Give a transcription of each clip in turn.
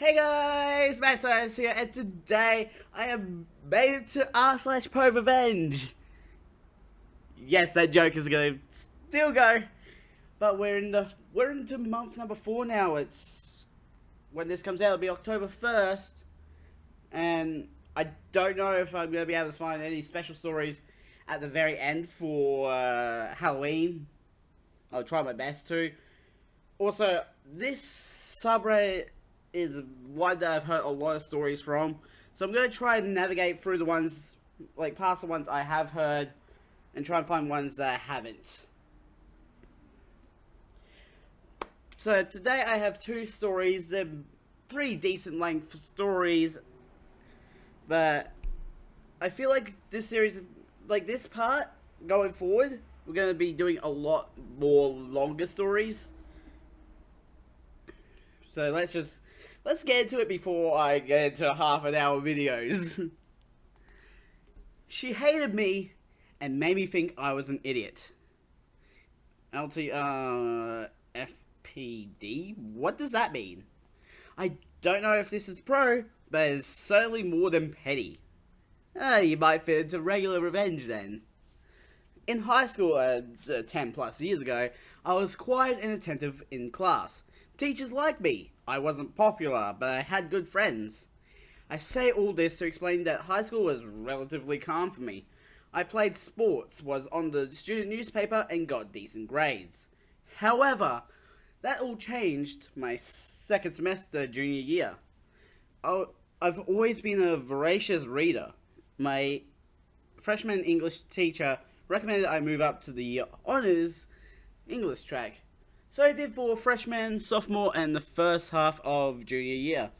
Hey guys, Matt here, and today I have made it to r/ProRevenge. Yes, that joke is gonna still go, but we're into month number 4 now. It's when this comes out, it'll be October 1st, and I don't know if I'm gonna be able to find any special stories at the very end for Halloween. I'll try my best to. Also, this subreddit is one that I've heard a lot of stories from, so I'm going to try and navigate through the ones, like past the ones I have heard, and try and find ones that I haven't. So today I have 2 stories. They're pretty decent length stories, but I feel like this series is, like this part, going forward, we're going to be doing a lot more longer stories. So let's get into it before I get into half-an-hour videos. She hated me and made me think I was an idiot. FPD? What does that mean? I don't know if this is pro, but it's certainly more than petty. You might fit into regular revenge then. In high school, 10 plus years ago, I was quiet and attentive in class. Teachers liked me. I wasn't popular, but I had good friends. I say all this to explain that high school was relatively calm for me. I played sports, was on the student newspaper, and got decent grades. However, that all changed my second semester junior year. I've always been a voracious reader. My freshman English teacher recommended I move up to the honors English track. So I did for freshman, sophomore, and the first half of junior year.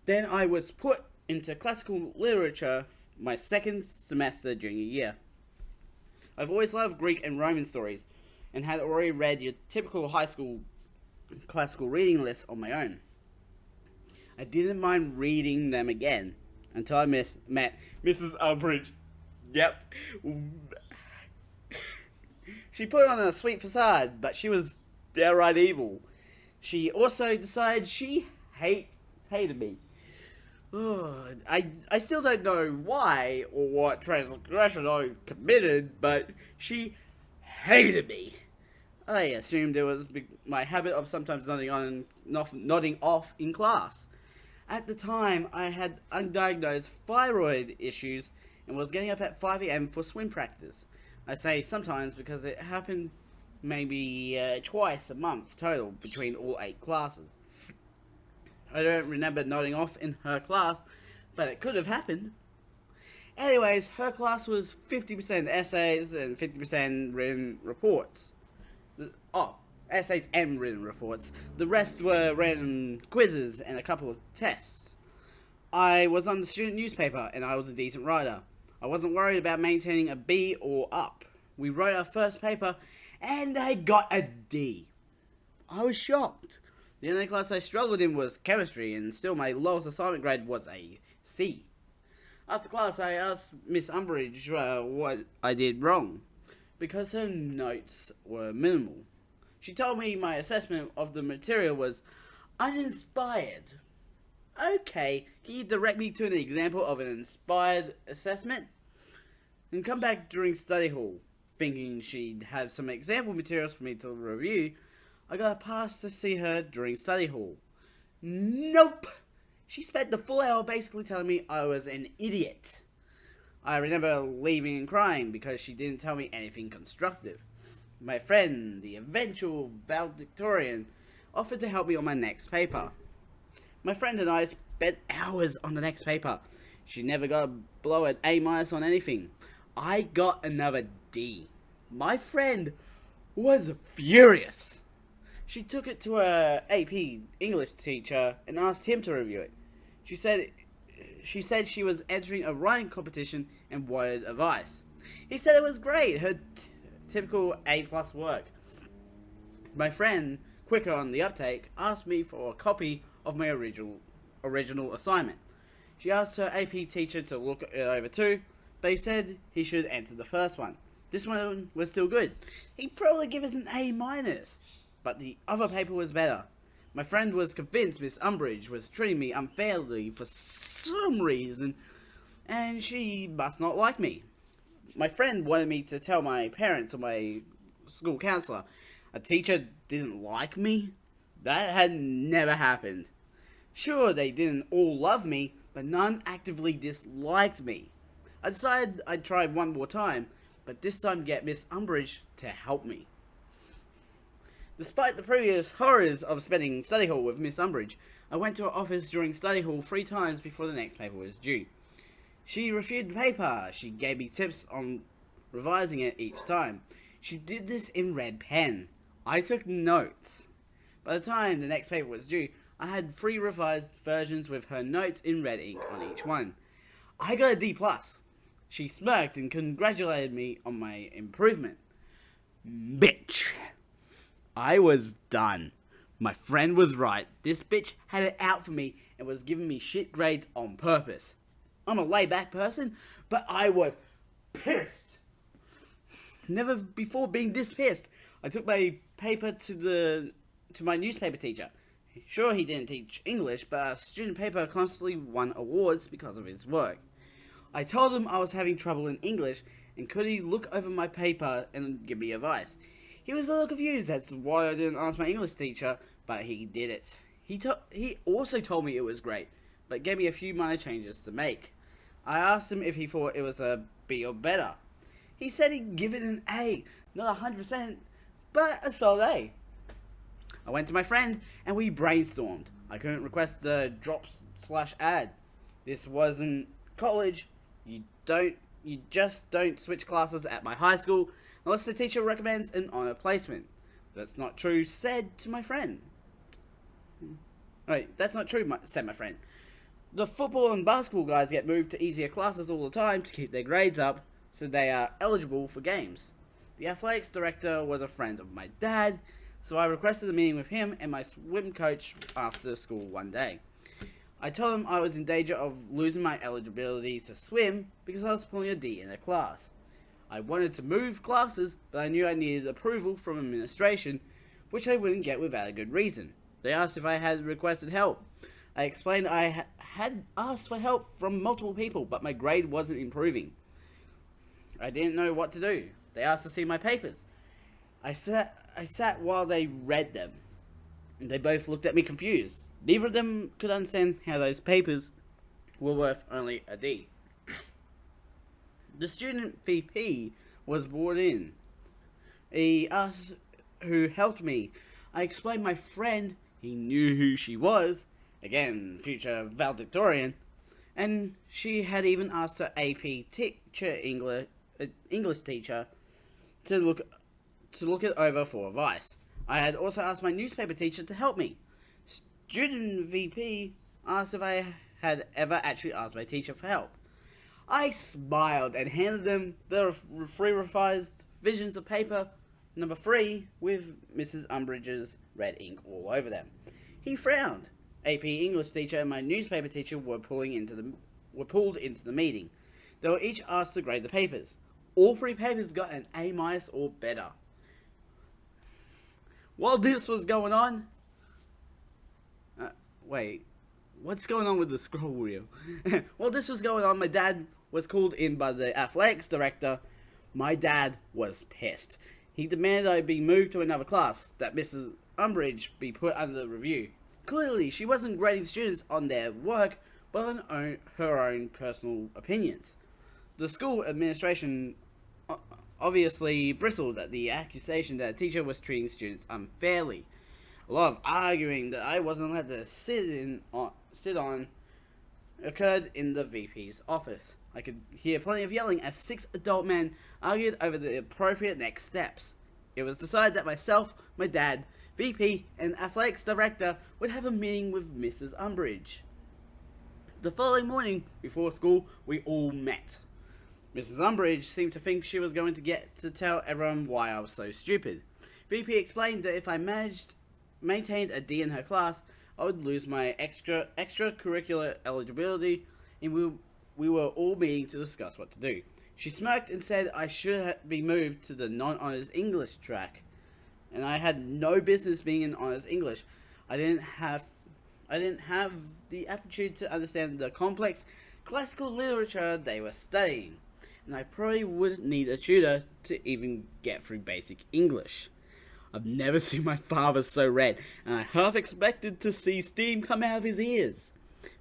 Then I was put into classical literature my second semester junior year. I've always loved Greek and Roman stories, and had already read your typical high school classical reading list on my own. I didn't mind reading them again, until I met Mrs. Umbridge. Yep. She put on a sweet facade, but she was downright evil. She also decided she hated me. I still don't know why or what transgression I committed, but she hated me. I assumed it was my habit of sometimes nodding off in class. At the time, I had undiagnosed thyroid issues and was getting up at 5 AM for swim practice. I say sometimes because it happened maybe twice a month total between all 8 classes. I don't remember nodding off in her class, but it could have happened. Anyways, her class was 50% essays and 50% written reports. Essays and written reports. The rest were random quizzes and a couple of tests. I was on the student newspaper and I was a decent writer. I wasn't worried about maintaining a B or up. We wrote our first paper and I got a D. I was shocked. The only class I struggled in was chemistry, and still my lowest assignment grade was a C. After class, I asked Miss Umbridge what I did wrong, because her notes were minimal. She told me my assessment of the material was uninspired. Okay, can you direct me to an example of an inspired assessment? And come back during study hall. Thinking she'd have some example materials for me to review, I got a pass to see her during study hall. Nope! She spent the full hour basically telling me I was an idiot. I remember leaving and crying because she didn't tell me anything constructive. My friend, the eventual valedictorian, offered to help me on my next paper. My friend and I spent hours on the next paper. She never got below an A- on anything. I got another D. My friend was furious. She took it to her AP English teacher and asked him to review it. She said she was entering a writing competition and wanted advice. He said it was great, her typical A+ work. My friend, quicker on the uptake, asked me for a copy of my original assignment. She asked her AP teacher to look it over too, but he said he should enter the first one. This one was still good. He'd probably give it an A-, but the other paper was better. My friend was convinced Miss Umbridge was treating me unfairly for some reason, and she must not like me. My friend wanted me to tell my parents or my school counselor. A teacher didn't like me? That had never happened. Sure, they didn't all love me, but none actively disliked me. I decided I'd try one more time, but this time get Miss Umbridge to help me. Despite the previous horrors of spending study hall with Miss Umbridge, I went to her office during study hall 3 times before the next paper was due. She reviewed the paper. She gave me tips on revising it each time. She did this in red pen. I took notes. By the time the next paper was due, I had 3 revised versions with her notes in red ink on each one. I got a D+. She smirked and congratulated me on my improvement. Bitch. I was done. My friend was right. This bitch had it out for me and was giving me shit grades on purpose. I'm a laid-back person, but I was pissed. Never before being this pissed. I took my paper to my newspaper teacher. Sure, he didn't teach English, but our student paper constantly won awards because of his work. I told him I was having trouble in English, and could he look over my paper and give me advice. He was a little confused as to why I didn't ask my English teacher, but he did it. He also told me it was great, but gave me a few minor changes to make. I asked him if he thought it was a B or better. He said he'd give it an A, not 100%, but a solid A. I went to my friend and we brainstormed. I couldn't request the drops/add. This wasn't college. You just don't switch classes at my high school unless the teacher recommends an honor placement. That's not true, said to my friend. Wait, that's not true, said my friend. The football and basketball guys get moved to easier classes all the time to keep their grades up, so they are eligible for games. The athletics director was a friend of my dad, so I requested a meeting with him and my swim coach after school one day. I told him I was in danger of losing my eligibility to swim because I was pulling a D in a class. I wanted to move classes, but I knew I needed approval from administration, which I wouldn't get without a good reason. They asked if I had requested help. I explained I had asked for help from multiple people, but my grade wasn't improving. I didn't know what to do. They asked to see my papers. I sat while they read them. They both looked at me confused. Neither of them could understand how those papers were worth only a D. The student VP was brought in. He asked who helped me. I explained my friend. He knew who she was. Again, future valedictorian. And she had even asked her AP teacher, English teacher, to look it over for advice. I had also asked my newspaper teacher to help me. Student VP asked if I had ever actually asked my teacher for help. I smiled and handed them the 3 revised visions of paper number 3 with Mrs. Umbridge's red ink all over them. He frowned. AP English teacher and my newspaper teacher were pulled into the meeting. They were each asked to grade the papers. All 3 papers got an A- or better. While this was going on... wait, what's going on with the scroll wheel? While this was going on, my dad was called in by the athletics director. My dad was pissed. He demanded I be moved to another class, that Mrs. Umbridge be put under review. Clearly, she wasn't grading students on their work, but on her own personal opinions. The school administration obviously bristled at the accusation that a teacher was treating students unfairly. A lot of arguing that I wasn't allowed to sit on occurred in the VP's office. I could hear plenty of yelling as 6 adult men argued over the appropriate next steps. It was decided that myself, my dad, VP, and athletics director would have a meeting with Mrs. Umbridge. The following morning, before school, we all met. Mrs. Umbridge seemed to think she was going to get to tell everyone why I was so stupid. VP explained that if I maintained a D in her class, I would lose my extracurricular eligibility, and we were all meeting to discuss what to do. She smirked and said I should be moved to the non-honors English track, and I had no business being in honors English. I didn't have I didn't have the aptitude to understand the complex classical literature they were studying, and I probably would need a tutor to even get through basic English. I've never seen my father so red, and I half expected to see steam come out of his ears.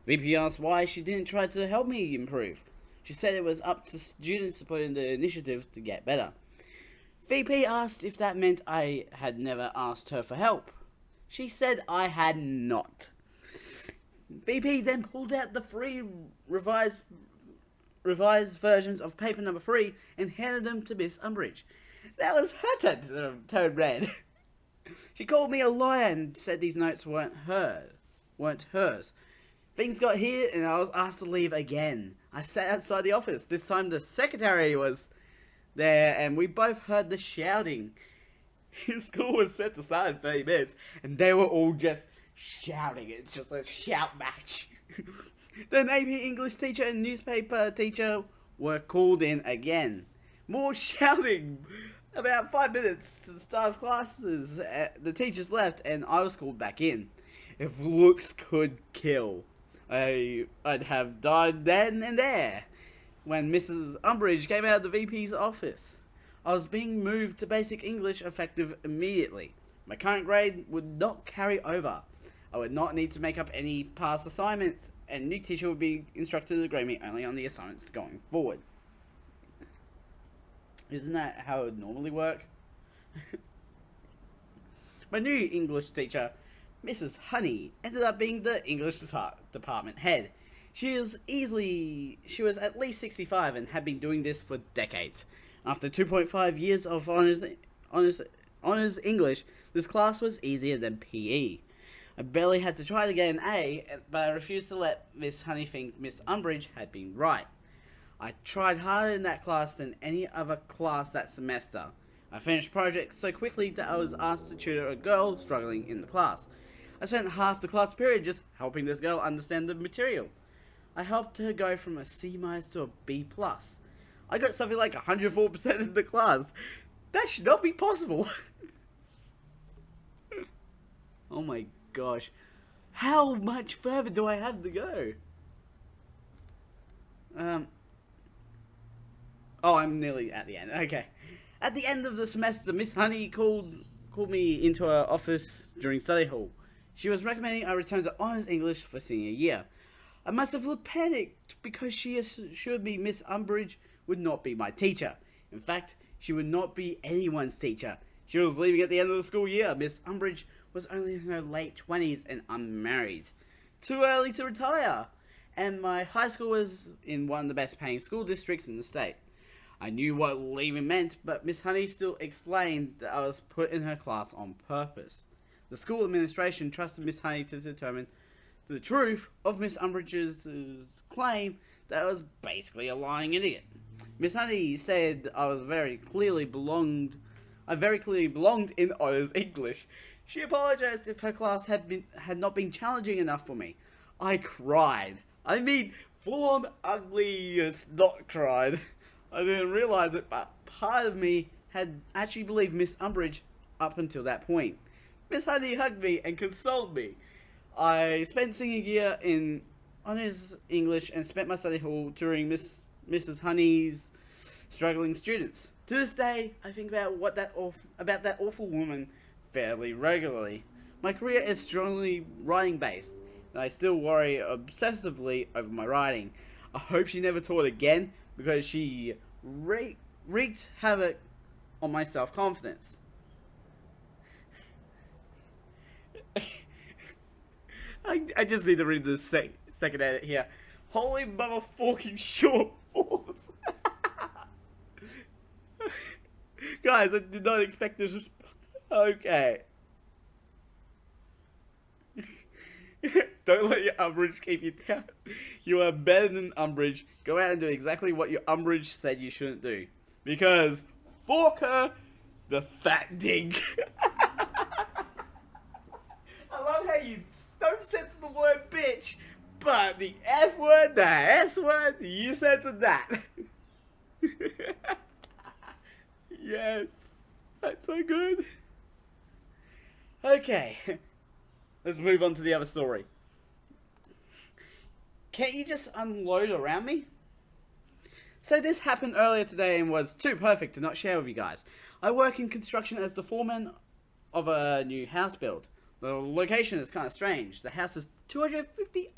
VP asked why she didn't try to help me improve. She said it was up to students to put in the initiative to get better. VP asked if that meant I had never asked her for help. She said I had not. VP then pulled out the free revised versions of paper number 3 and handed them to Miss Umbridge. That was her turn red. She called me a liar and said these notes weren't hers. Things got heated and I was asked to leave again. I sat outside the office. This time the secretary was there and we both heard the shouting. School was set to start in 30 minutes and they were all just shouting. It's just a shout match. The AP English teacher and newspaper teacher were called in again. More shouting. About 5 minutes to the start of classes, the teachers left and I was called back in. If looks could kill, I'd have died then and there. When Mrs. Umbridge came out of the VP's office, I was being moved to basic English effective immediately. My current grade would not carry over. I would not need to make up any past assignments, and new teacher would be instructed to grade me only on the assignments going forward. Isn't that how it would normally work? My new English teacher, Mrs. Honey, ended up being the English department head. She was at least 65 and had been doing this for decades. After 2.5 years of honors English, this class was easier than PE. I barely had to try to get an A, but I refused to let Miss Honey think Miss Umbridge had been right. I tried harder in that class than any other class that semester. I finished projects so quickly that I was asked to tutor a girl struggling in the class. I spent half the class period just helping this girl understand the material. I helped her go from a C- to a B+. I got something like 104% in the class. That should not be possible. Oh my gosh. How much further do I have to go? Oh, I'm nearly at the end. Okay. At the end of the semester, Miss Honey called me into her office during study hall. She was recommending I return to Honours English for senior year. I must have looked panicked because she assured me Miss Umbridge would not be my teacher. In fact, she would not be anyone's teacher. She was leaving at the end of the school year. Miss Umbridge was only in her late 20s and unmarried. Too early to retire. And my high school was in one of the best paying school districts in the state. I knew what leaving meant, but Miss Honey still explained that I was put in her class on purpose. The school administration trusted Miss Honey to determine the truth of Miss Umbridge's claim that I was basically a lying idiot. Miss Honey said I very clearly belonged in Honours English. She apologized if her class had not been challenging enough for me. I cried. I mean, full-on ugly snot cried. I didn't realize it, but part of me had actually believed Miss Umbridge up until that point. Miss Honey hugged me and consoled me. I spent senior year in Honours English and spent my study hall touring Mrs. Honey's struggling students. To this day, I think about that awful woman fairly regularly. My career is strongly writing based, and I still worry obsessively over my writing. I hope she never taught again, because she wreaked havoc on my self-confidence. I just need to read the second edit here. Holy motherfucking short balls. Guys, I did not expect this. Okay. Don't let your Umbridge keep you down. You are better than Umbridge. Go out and do exactly what your Umbridge said you shouldn't do. Because, fork her the fat dig. I love how you don't censor the word bitch, but the F word, the S word, you censored that. Yes. That's so good. Okay. let's move on to the other story. Can't you just unload around me? So this happened earlier today and was too perfect to not share with you guys. I work in construction as the foreman of a new house build. The location is kind of strange. The house is 250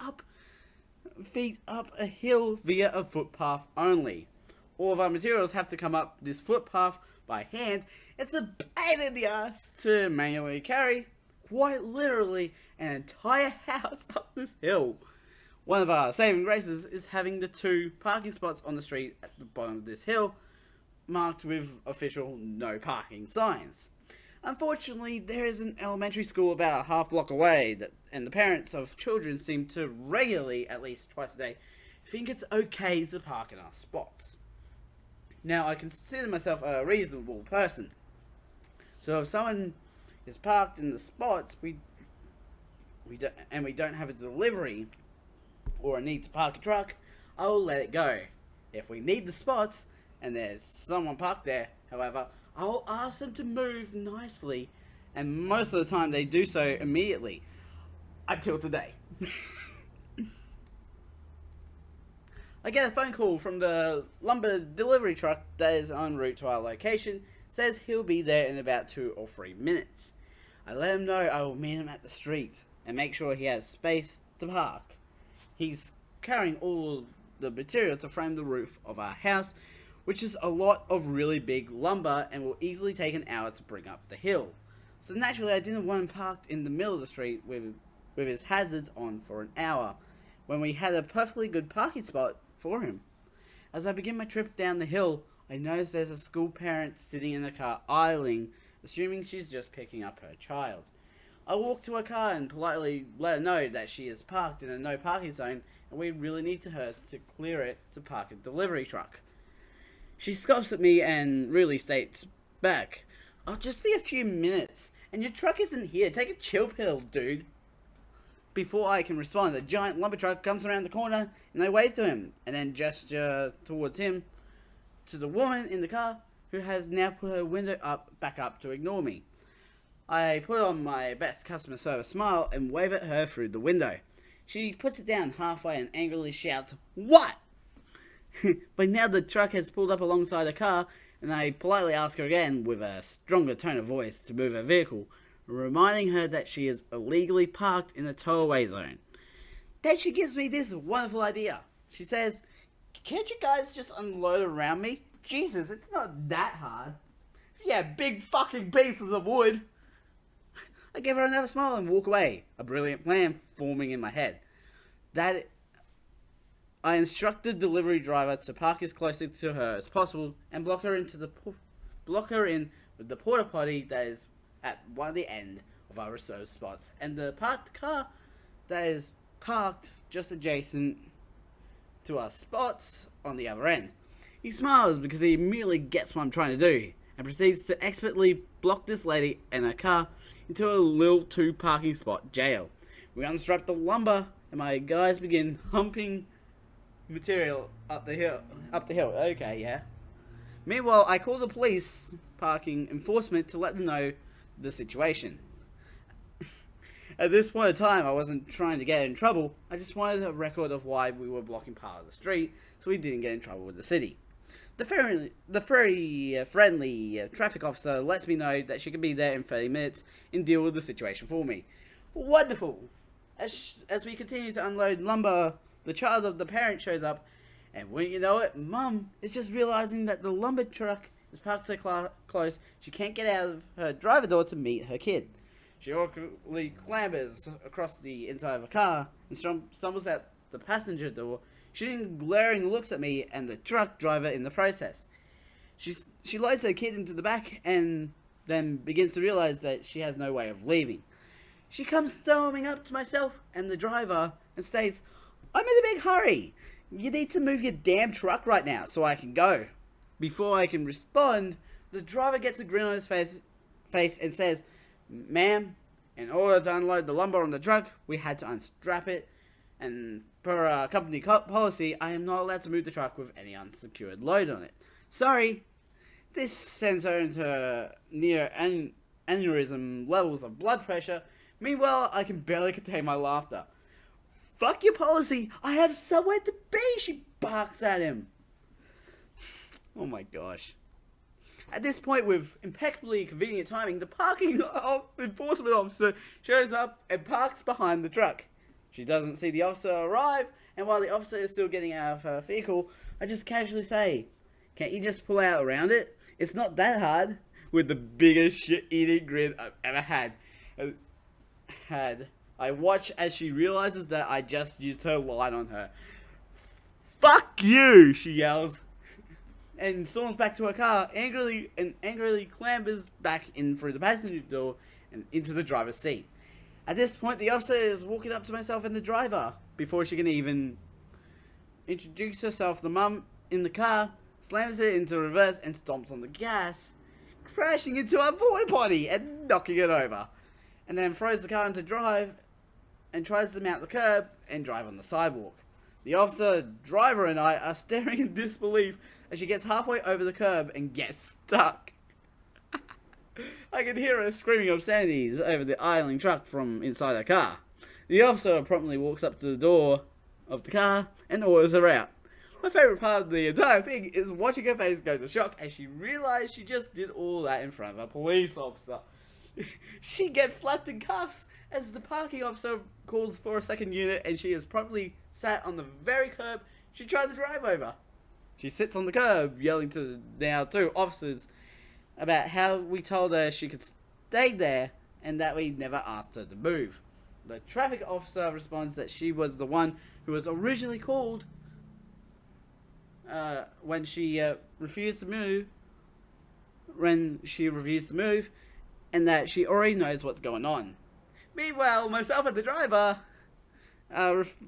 feet up a hill via a footpath only. All of our materials have to come up this footpath by hand. It's a pain in the ass to manually carry, quite literally, an entire house up this hill. One of our saving graces is having the 2 parking spots on the street at the bottom of this hill marked with official no parking signs. Unfortunately, there is an elementary school about a half block away, and the parents of children seem to regularly, at least twice a day, think it's okay to park in our spots. Now, I consider myself a reasonable person, so if someone is parked in the spots we don't have a delivery or a need to park a truck, I will let it go. If we need the spots and there's someone parked there, however, I will ask them to move nicely, and most of the time they do so immediately. Until today. I get a phone call from the lumber delivery truck that is en route to our location. Says he'll be there in about 2 or 3 minutes. I let him know I will meet him at the street and make sure he has space to park. He's carrying all the material to frame the roof of our house, which is a lot of really big lumber and will easily take an hour to bring up the hill. So naturally I didn't want him parked in the middle of the street with his hazards on for an hour, when we had a perfectly good parking spot for him. As I begin my trip down the hill, I notice there's a school parent sitting in the car idling, assuming she's just picking up her child. I walk to her car and politely let her know that she is parked in a no parking zone and we really need her to clear it to park a delivery truck. She scoffs at me and really states back, "I'll just be a few minutes and your truck isn't here. Take a chill pill, dude." Before I can respond, a giant lumber truck comes around the corner and I wave to him and then gesture towards him to the woman in the car who has now put her window back up to ignore me. I put on my best customer service smile and wave at her through the window. She puts it down halfway and angrily shouts, "What?" But now the truck has pulled up alongside the car and I politely ask her again with a stronger tone of voice to move her vehicle, reminding her that she is illegally parked in a tow-away zone. Then she gives me this wonderful idea. She says, "Can't you guys just unload around me? Jesus, it's not that hard. Yeah, big fucking pieces of wood." I give her another smile and walk away, a brilliant plan forming in my head. I instruct the delivery driver to park as close to her as possible and block her in with the porta potty that is at one of the end of our reserved spots, and the parked car that is parked just adjacent to our spots on the other end. He smiles because he immediately gets what I'm trying to do and proceeds to expertly block this lady and her car into a little 2 parking spot jail. We unstrap the lumber and my guys begin humping material up the hill. Okay, yeah. Meanwhile, I call the police parking enforcement to let them know the situation. At this point in time, I wasn't trying to get in trouble. I just wanted a record of why we were blocking part of the street so we didn't get in trouble with the city. The very friendly traffic officer lets me know that she can be there in 30 minutes and deal with the situation for me. Wonderful! As we continue to unload lumber, the child of the parent shows up, and wouldn't you know it, Mum is just realizing that the lumber truck is parked so close she can't get out of her driver door to meet her kid. She awkwardly clambers across the inside of a car and stumbles out the passenger door, shooting glaring looks at me and the truck driver in the process. She loads her kid into the back and then begins to realize that she has no way of leaving. She comes storming up to myself and the driver and states, "I'm in a big hurry. You need to move your damn truck right now so I can go." Before I can respond, the driver gets a grin on his face and says, "Ma'am, in order to unload the lumber on the truck, we had to unstrap it, and per our company policy, I am not allowed to move the truck with any unsecured load on it. Sorry." This sends her into near aneurysm levels of blood pressure, Meanwhile, I can barely contain my laughter. Fuck your policy, I have somewhere to be, she barks at him. Oh my gosh. At this point, with impeccably convenient timing, the parking enforcement officer shows up and parks behind the truck. She doesn't see the officer arrive, and while the officer is still getting out of her vehicle, I just casually say, can't you just pull out around it? It's not that hard. With the biggest shit-eating grin I've ever had. I watch as she realizes that I just used her line on her. Fuck you, she yells. And storms back to her car, angrily clambers back in through the passenger door and into the driver's seat. At this point, the officer is walking up to myself and the driver. Before she can even introduce herself, the mum in the car slams it into reverse and stomps on the gas, crashing into our porta potty and knocking it over. And then throws the car into drive and tries to mount the curb and drive on the sidewalk. The officer, driver, and I are staring in disbelief as she gets halfway over the curb and gets stuck. I can hear her screaming obscenities over the idling truck from inside her car. The officer promptly walks up to the door of the car and orders her out. My favourite part of the entire thing is watching her face go to shock as she realizes she just did all that in front of a police officer. She gets slapped in cuffs as the parking officer calls for a second unit, and she is promptly sat on the very curb she tried to drive over. She sits on the curb, yelling to the now two officers about how we told her she could stay there and that we never asked her to move. The traffic officer responds that she was the one who was originally called when she refused to move, and that she already knows what's going on. Meanwhile, myself and the driver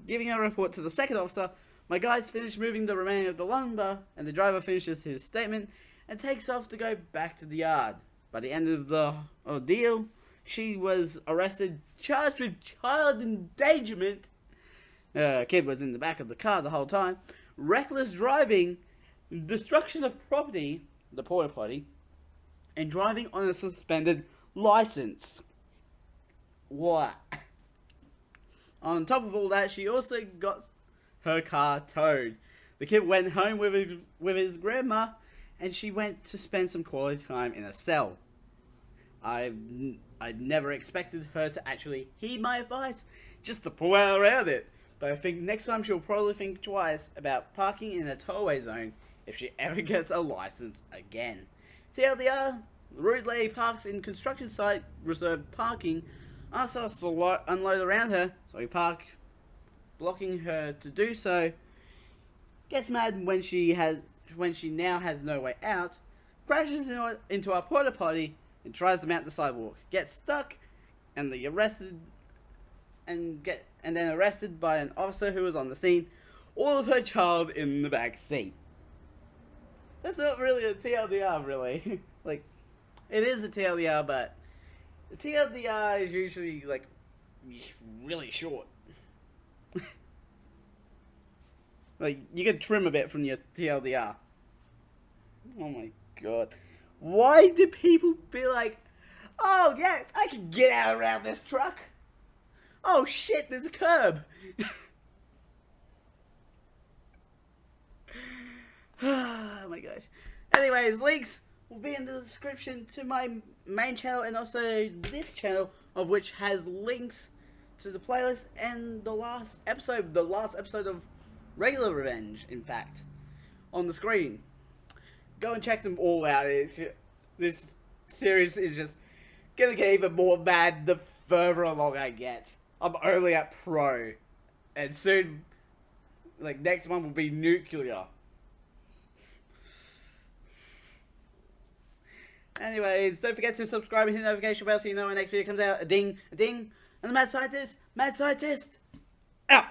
giving a report to the second officer. My guys finish moving the remaining of the lumber, and the driver finishes his statement and takes off to go back to the yard. By the end of the ordeal, she was arrested, charged with child endangerment. Kid was in the back of the car the whole time. Reckless driving, destruction of property, the porta potty, and driving on a suspended license. What? On top of all that, she also got her car towed. The kid went home with his grandma, and she went to spend some quality time in a cell. I never expected her to actually heed my advice, just to pull out around it. But I think next time she'll probably think twice about parking in a tollway zone if she ever gets a license again. TLDR, the rude lady parks in construction site reserved parking, asks us to unload around her, so we park, blocking her to do so. Gets mad when she now has no way out, crashes into our porta potty and tries to mount the sidewalk. Gets stuck and then arrested by an officer who was on the scene, all of her child in the back seat. That's not really a TLDR, really. Like, it is a TLDR, but the TLDR is usually, like, really short. Like, you can trim a bit from your TLDR. Oh my god. Why do people be like, oh yes, I can get out around this truck? Oh shit, there's a curb. Oh my gosh. Anyways, links will be in the description to my main channel and also this channel, of which has links to the playlist and the last episode of regular Revenge, in fact, on the screen. Go and check them all out. This series is just gonna get even more mad the further along I get. I'm only at Pro, and soon, like, next one will be Nuclear. Anyways, don't forget to subscribe and hit the notification bell so you know when the next video comes out. A ding, and the Mad Scientist, out!